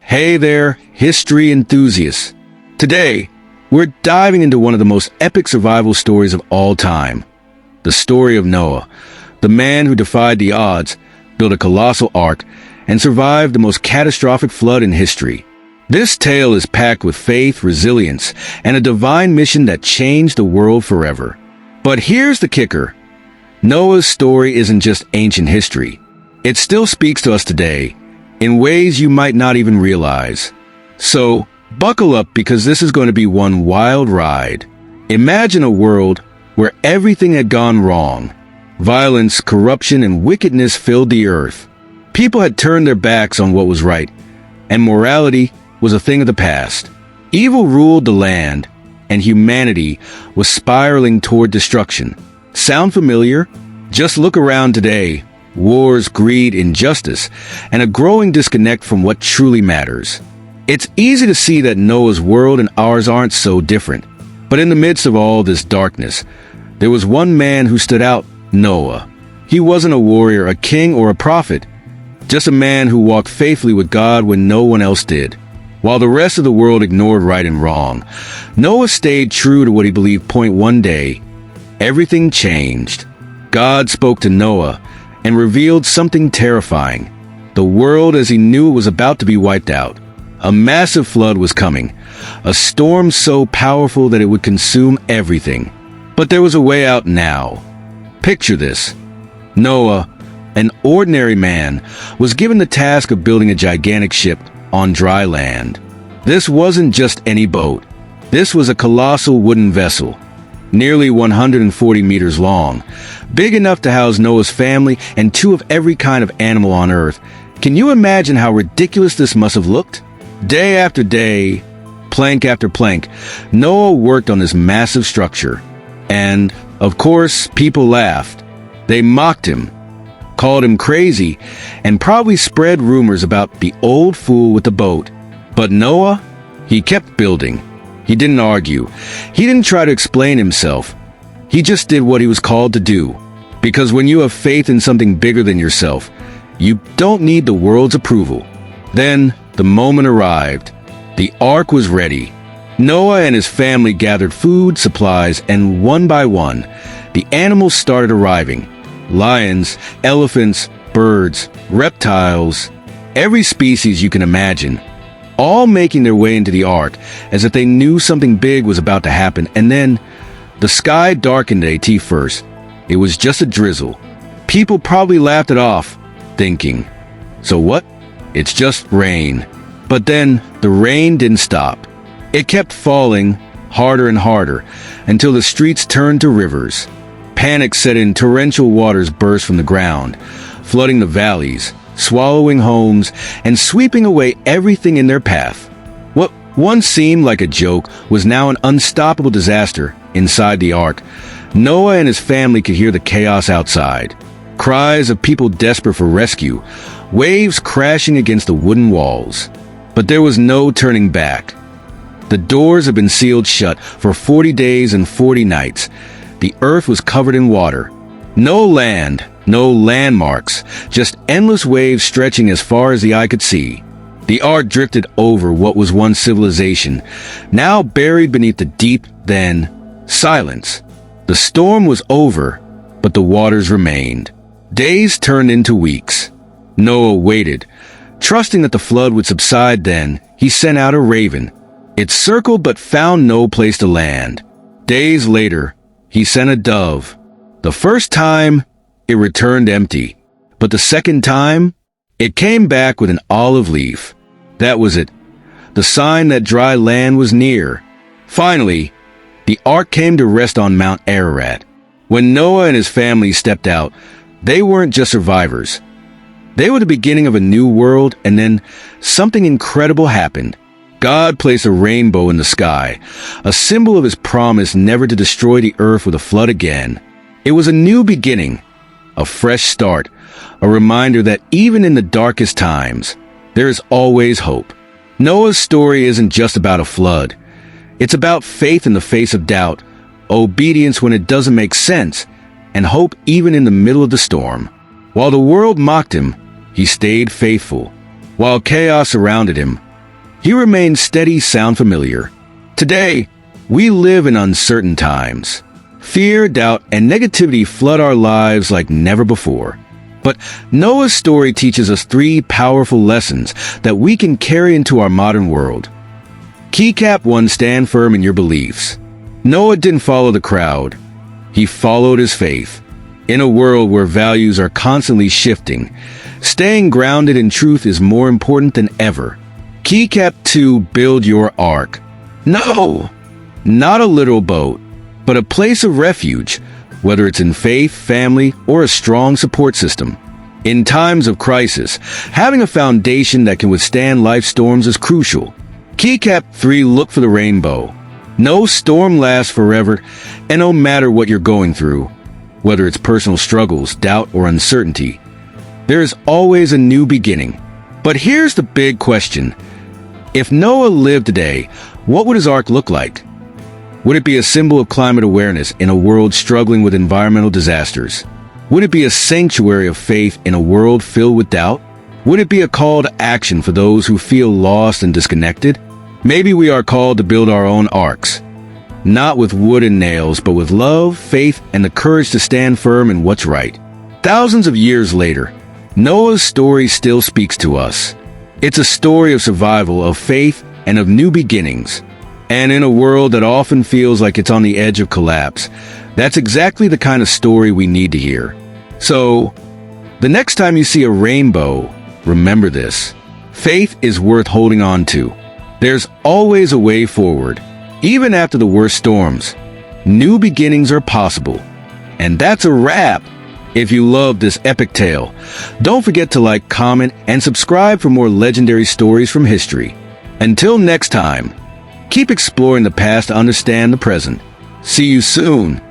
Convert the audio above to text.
Hey there, history enthusiasts. Today, we're diving into one of the most epic survival stories of all time. The story of Noah, the man who defied the odds, built a colossal ark, and survived the most catastrophic flood in history. This tale is packed with faith, resilience, and a divine mission that changed the world forever. But here's the kicker. Noah's story isn't just ancient history. It still speaks to us today, in ways you might not even realize. So, buckle up because this is going to be one wild ride. Imagine a world where everything had gone wrong. Violence, corruption, and wickedness filled the earth. People had turned their backs on what was right, and morality was a thing of the past. Evil ruled the land, and humanity was spiraling toward destruction. Sound familiar? Just look around today. Wars, greed, injustice, and a growing disconnect from what truly matters. It's easy to see that Noah's world and ours aren't so different. But in the midst of all this darkness, there was one man who stood out, Noah. He wasn't a warrior, a king, or a prophet, just a man who walked faithfully with God when no one else did. While the rest of the world ignored right and wrong, Noah stayed true to what he believed. One day, everything changed. God spoke to Noah and revealed something terrifying. The world as he knew it was about to be wiped out. A massive flood was coming, a storm so powerful that it would consume everything. But there was a way out now. Picture this. Noah, an ordinary man, was given the task of building a gigantic ship on dry land. This wasn't just any boat. This was a colossal wooden vessel, nearly 140 meters long, big enough to house Noah's family and two of every kind of animal on Earth. Can you imagine how ridiculous this must have looked? Day after day, plank after plank, Noah worked on this massive structure. And, of course, people laughed. They mocked him, called him crazy, and probably spread rumors about the old fool with the boat. But Noah, he kept building. He didn't argue. He didn't try to explain himself. He just did what he was called to do. Because when you have faith in something bigger than yourself, you don't need the world's approval. Then, the moment arrived. The ark was ready. Noah and his family gathered food, supplies, and one by one, the animals started arriving. Lions, elephants, birds, reptiles, every species you can imagine, all making their way into the ark as if they knew something big was about to happen. And then, the sky darkened at first. It was just a drizzle. People probably laughed it off, thinking, so what? It's just rain. But then, the rain didn't stop. It kept falling, harder and harder, until the streets turned to rivers. Panic set in. Torrential waters burst from the ground, flooding the valleys, swallowing homes, and sweeping away everything in their path. What once seemed like a joke was now an unstoppable disaster inside the ark. Noah and his family could hear the chaos outside. Cries of people desperate for rescue, waves crashing against the wooden walls. But there was no turning back. The doors had been sealed shut for 40 days and 40 nights. The earth was covered in water. No land, no landmarks, just endless waves stretching as far as the eye could see. The ark drifted over what was once civilization, now buried beneath the deep, then silence. The storm was over, but the waters remained. Days turned into weeks. Noah waited, trusting that the flood would subside. Then he sent out a raven. It circled but found no place to land. Days later, he sent a dove. The first time, it returned empty. But the second time, it came back with an olive leaf. That was it. The sign that dry land was near. Finally, the ark came to rest on Mount Ararat. When Noah and his family stepped out, they weren't just survivors. They were the beginning of a new world, and then something incredible happened. God placed a rainbow in the sky, a symbol of his promise never to destroy the earth with a flood again. It was a new beginning, a fresh start, a reminder that even in the darkest times, there is always hope. Noah's story isn't just about a flood. It's about faith in the face of doubt, obedience when it doesn't make sense, and hope even in the middle of the storm. While the world mocked him, he stayed faithful. While chaos surrounded him, He remained steady, sound familiar. Today, we live in uncertain times. Fear, doubt, and negativity flood our lives like never before. But Noah's story teaches us three powerful lessons that we can carry into our modern world. Keycap 1. Stand firm in your beliefs. Noah didn't follow the crowd. He followed his faith. In a world where values are constantly shifting, staying grounded in truth is more important than ever. Keycap 2. Build your ark. No, not a literal boat, but a place of refuge, whether it's in faith, family, or a strong support system. In times of crisis, having a foundation that can withstand life's storms is crucial. Keycap 3. Look for the rainbow. No storm lasts forever, and no matter what you're going through, whether it's personal struggles, doubt, or uncertainty, there is always a new beginning. But here's the big question. If Noah lived today, what would his ark look like? Would it be a symbol of climate awareness in a world struggling with environmental disasters? Would it be a sanctuary of faith in a world filled with doubt? Would it be a call to action for those who feel lost and disconnected? Maybe we are called to build our own arks, not with wood and nails, but with love, faith, and the courage to stand firm in what's right. Thousands of years later, Noah's story still speaks to us. It's a story of survival, of faith, and of new beginnings. And in a world that often feels like it's on the edge of collapse, that's exactly the kind of story we need to hear. So, the next time you see a rainbow, remember this. Faith is worth holding on to. There's always a way forward. Even after the worst storms, new beginnings are possible. And that's a wrap. If you loved this epic tale, don't forget to like, comment, and subscribe for more legendary stories from history. Until next time, keep exploring the past to understand the present. See you soon.